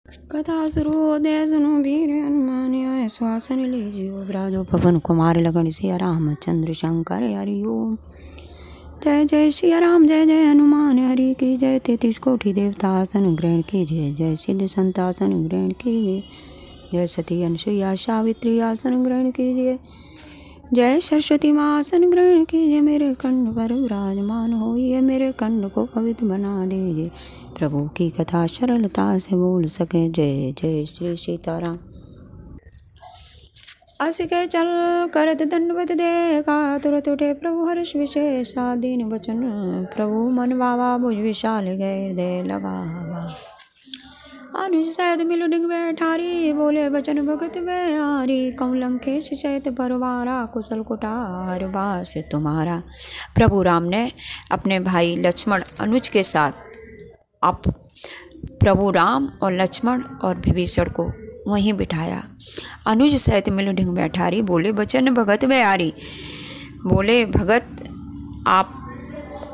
कथा सुरोदय सुनो वीर हनुमान आए श्वासन लीजियो ब्राजो पवन कुमार लगन सिया रामचंद्र शंकर हरि ओम। जय जय सिया राम जय जय हनुमान हरि की जय। 33 कोटि देवता आसन ग्रहण कीजिए। जय सिद्ध संत आसन ग्रहण कीजिए। जय सती अनुसुईया सावित्री आसन ग्रहण कीजिए। जय सरस्वती माँ आसन ग्रहण कीजिए। मेरे कंठ पर विराजमान होइए। मेरे कंठ को पवित्र बना दीजिए। प्रभु की कथा सरलता से बोल सके। जय जय श्री सीताराम। अस के चल करत दंडवत देखा तुरत उठे प्रभु हर्ष विशेषा। दीन वचन प्रभु मन भावा भुज विशाल गए दे लगा। अनुज सैद मिल डिंग बैठारी बोले वचन भगत बिहारी। कमलंकेश सहित परवारा कुशल कुटार बास तुम्हारा। प्रभु राम ने अपने भाई लक्ष्मण अनुज के साथ अब प्रभु राम और लक्ष्मण और विभीषण को वहीं बिठाया। अनुज सहित मिल डिंग बैठारी बोले वचन भगत बिहारी। बोले भगत आप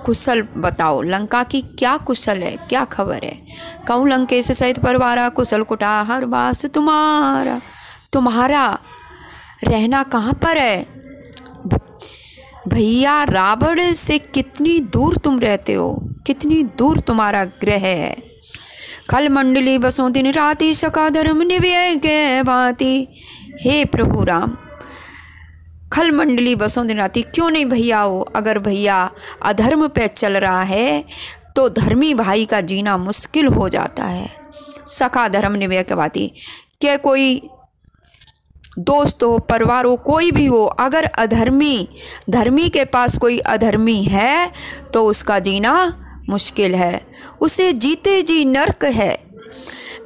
कुशल बताओ, लंका की क्या कुशल है, क्या खबर है। कहूँ लंकेश सहित परवारा कुशल कुटार बास तुम्हारा। तुम्हारा रहना कहाँ पर है भैया? रावण से कितनी दूर तुम रहते हो, कितनी दूर तुम्हारा गृह है। खल मंडली बसों दिन राति सका धर्म निव्य के भांति। हे प्रभु राम खल मंडली बसों दिन राति क्यों नहीं भैया हो? अगर भैया अधर्म पे चल रहा है तो धर्मी भाई का जीना मुश्किल हो जाता है। सखा धर्म निव्य के भांति क्या कोई दोस्त हो, परिवार हो, कोई भी हो, अगर धर्मी के पास कोई अधर्मी है तो उसका जीना मुश्किल है, उसे जीते जी नरक है।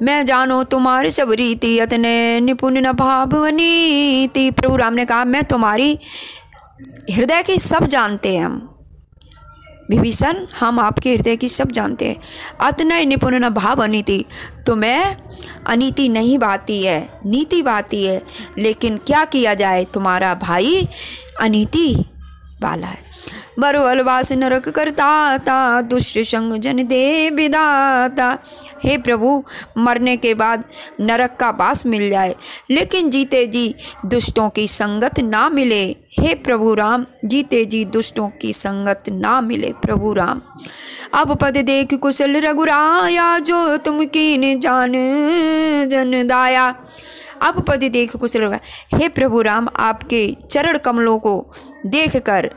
मैं जानो तुम्हारी सब रीति अतने निपुण न भावनीति। प्रभु राम ने कहा मैं तुम्हारी हृदय की सब जानते हैं। हम विभीषण हम आपके हृदय की सब जानते हैं। अतने निपुण न भावनीति, तुम्हें अनीति नहीं बाती है, नीति बाती है। लेकिन क्या किया जाए, तुम्हारा भाई अनीति वाला है। बरवलवास नरक करता दुष्ट संग जन दे विदाता। हे प्रभु मरने के बाद नरक का वास मिल जाए लेकिन जीते जी दुष्टों की संगत ना मिले। हे प्रभु राम जीते जी दुष्टों की संगत ना मिले। प्रभु राम अब पद देख कुशल रघुराया जो तुम कीन जान जन दाया। अब पद देख कुशल। हे प्रभु राम आपके चरण कमलों को देखकर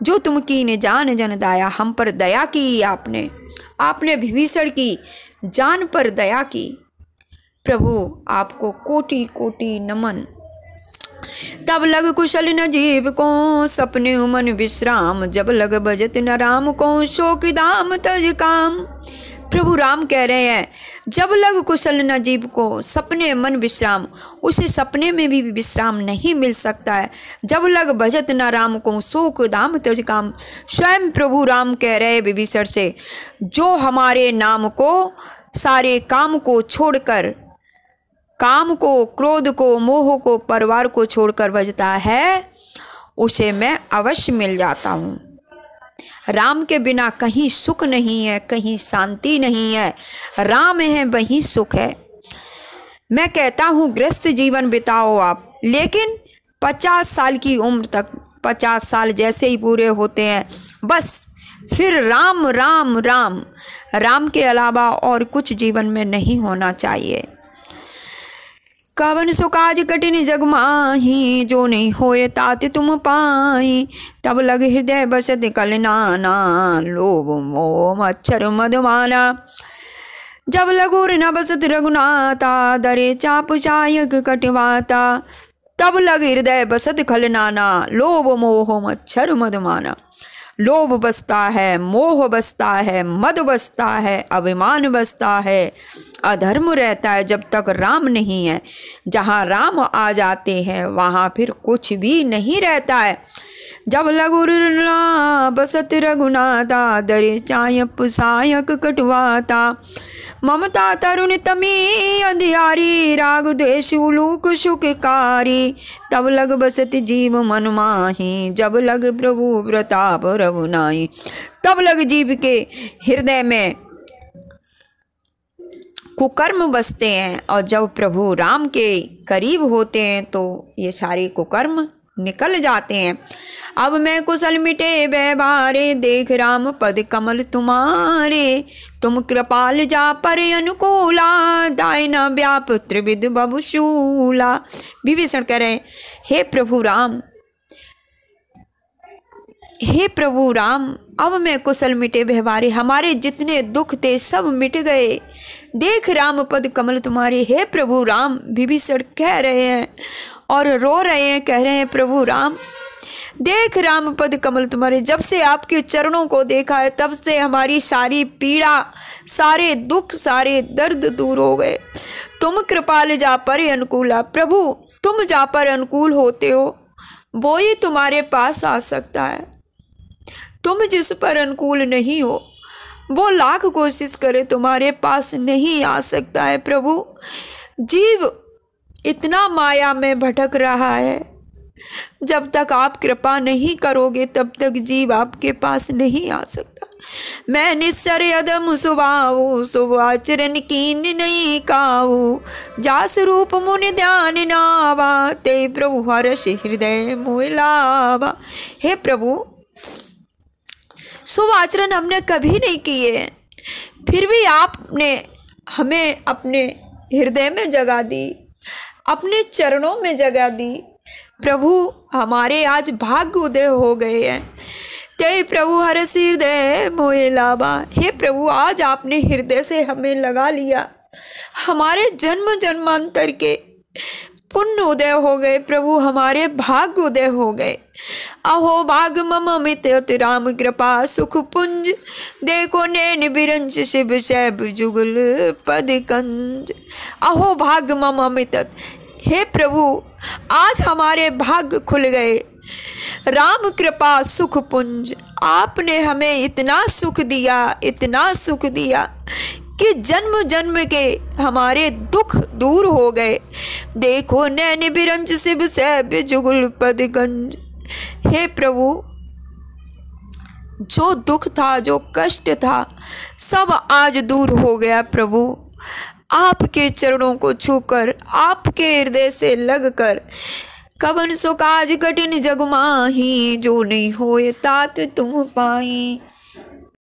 जो तुम कीन जान जन दाया, हम पर दया की आपने विभीषण की जान पर दया की। प्रभु आपको कोटि कोटि नमन। तब लग कुशल न जीव को सपने मन विश्राम। जब लग बजत न राम को शोक दाम तज काम। प्रभु राम कह रहे हैं जब लग कुशल न जीव को सपने मन विश्राम। उसे सपने में भी विश्राम नहीं मिल सकता है। जब लग भजत न राम को शोक दाम तज काम। स्वयं प्रभु राम कह रहे विभीषण से जो हमारे नाम को सारे काम को छोड़कर, काम को, क्रोध को, मोह को, परिवार को छोड़कर भजता है उसे मैं अवश्य मिल जाता हूँ। राम के बिना कहीं सुख नहीं है, कहीं शांति नहीं है। राम है वहीं सुख है। मैं कहता हूँ गृहस्थ जीवन बिताओ आप, लेकिन 50 साल की उम्र तक, 50 साल जैसे ही पूरे होते हैं बस फिर राम राम राम, राम के अलावा और कुछ जीवन में नहीं होना चाहिए। कवन सो काज कठिन जग माही जो नहीं होए तात तुम पाई। तब लग हृदय बसत कल नाना लोभ मोह मच्छर मधुमाना। जब लगोर न बसत रघुनाथा दरे चाप चायक कटवाता। तब लग हृदय बसत खल नाना लोभ मोह मच्छर मधुमाना। लोभ बसता है, मोह बसता है, मद बसता है, अभिमान बसता है, अधर्म रहता है जब तक राम नहीं है। जहाँ राम आ जाते हैं वहाँ फिर कुछ भी नहीं रहता है। जब लगुर बसत रघुनाथा दरे चायप सायक कटवाता। ममता तरुण तमी अंधियारी राग द्वेष उलूक सुखकारी। तब लग बसत जीव मन माही जब लग प्रभु प्रताप रघुनाई। तब लग जीव के हृदय में कुकर्म बसते हैं, और जब प्रभु राम के करीब होते हैं तो ये सारे कुकर्म निकल जाते हैं। अब मैं कुशल मिटे व्यवहारे, देख राम पद कमल तुम्हारे। तुम कृपाल जा पर अनुकूला, दायना व्याप त्रिविध बबुशूला। विभीषण कह रहे, हे प्रभु राम, हे प्रभु राम, अब मैं कुशल मिटे व्यवहारे, हमारे जितने दुख थे सब मिट गए। देख राम पद कमल तुम्हारे। हे प्रभु राम, विभीषण कह रहे हैं और रो रहे हैं, कह रहे हैं प्रभु राम, देख राम पद कमल तुम्हारे। जब से आपके चरणों को देखा है तब से हमारी सारी पीड़ा, सारे दुख, सारे दर्द दूर हो गए। तुम कृपाल जा पर अनुकूला। प्रभु तुम जा पर अनुकूल होते हो, वो ही तुम्हारे पास आ सकता है। तुम जिस पर अनुकूल नहीं हो वो लाख कोशिश करे तुम्हारे पास नहीं आ सकता है। प्रभु जीव इतना माया में भटक रहा है, जब तक आप कृपा नहीं करोगे तब तक जीव आपके पास नहीं आ सकता। मैं निश्चर अदम सुभाऊ, शुभ आचरण कीन नहीं काऊ। जास रूप मुनि ध्यान नावा, ते प्रभु हर्ष हृदय मोह लावा। हे प्रभु, शुभ आचरण हमने कभी नहीं किए, फिर भी आपने हमें अपने हृदय में जगह दी, अपने चरणों में जगह दी। प्रभु हमारे आज भाग्य उदय हो गए हैं। ते प्रभु हर्ष हृदय मोह लावा। हे प्रभु, आज आपने हृदय से हमें लगा लिया, हमारे जन्म जन्मांतर के पुण्य उदय हो गए। प्रभु हमारे भाग्य उदय हो गए। अहो भाग मम अमित अति राम कृपा सुख पुंज। देखो नैन बिरंज शिव शैब जुगल पद कंज। अहो भाग मम अमित। हे प्रभु, आज हमारे भाग्य खुल गए। राम कृपा सुख पुंज, आपने हमें इतना सुख दिया, इतना सुख दिया कि जन्म जन्म के हमारे दुख दूर हो गए। देखो नैन बिरंज शिव शैब जुगल पद कंज। हे प्रभु, जो दुख था, जो कष्ट था, सब आज दूर हो गया। प्रभु आपके चरणों को छूकर, आपके हृदय से लगकर, कवन सो काज कठिन जग माही, जो नहीं होए तात तुम पाई।